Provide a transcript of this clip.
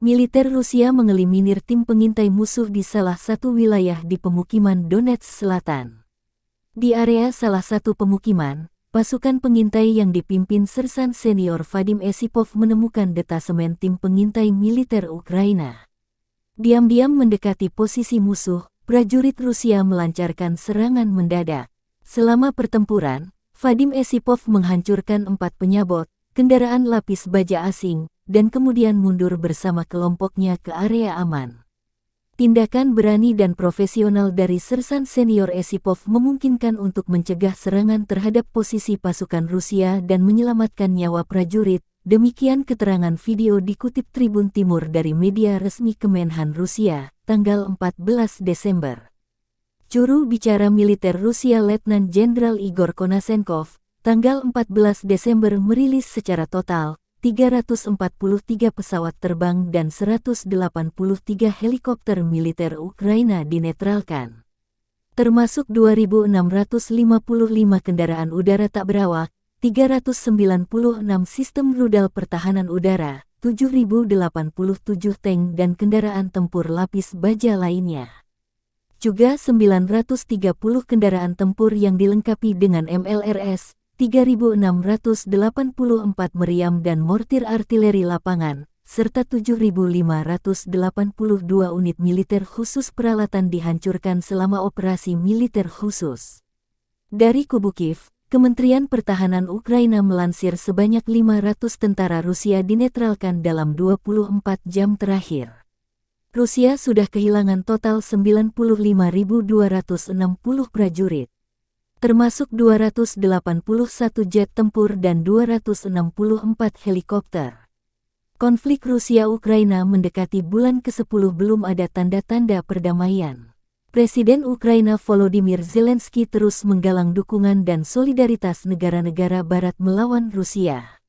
Militer Rusia mengeliminir tim pengintai musuh di salah satu wilayah di pemukiman Donetsk Selatan. Di area salah satu pemukiman, pasukan pengintai yang dipimpin Sersan Senior Vadim Esipov menemukan detasemen tim pengintai militer Ukraina. Diam-diam mendekati posisi musuh, prajurit Rusia melancarkan serangan mendadak. Selama pertempuran, Vadim Esipov menghancurkan 4 penyabot, kendaraan lapis baja asing, dan kemudian mundur bersama kelompoknya ke area aman. Tindakan berani dan profesional dari Sersan Senior Esipov memungkinkan untuk mencegah serangan terhadap posisi pasukan Rusia dan menyelamatkan nyawa prajurit. Demikian keterangan video dikutip Tribun Timur dari media resmi Kemenhan Rusia, tanggal 14 Desember. Juru bicara militer Rusia Letnan Jenderal Igor Konasenkov, tanggal 14 Desember merilis secara total 343 pesawat terbang dan 183 helikopter militer Ukraina dinetralkan. Termasuk 2.655 kendaraan udara tak berawak, 396 sistem rudal pertahanan udara, 7.087 tank dan kendaraan tempur lapis baja lainnya. Juga 930 kendaraan tempur yang dilengkapi dengan MLRS, 3.684 meriam dan mortir artileri lapangan, serta 7.582 unit militer khusus peralatan dihancurkan selama operasi militer khusus. Dari kubu Kiev, Kementerian Pertahanan Ukraina melansir sebanyak 500 tentara Rusia dinetralkan dalam 24 jam terakhir. Rusia sudah kehilangan total 95.260 prajurit, termasuk 281 jet tempur dan 264 helikopter. Konflik Rusia-Ukraina mendekati bulan ke-10 belum ada tanda-tanda perdamaian. Presiden Ukraina Volodymyr Zelensky terus menggalang dukungan dan solidaritas negara-negara barat melawan Rusia.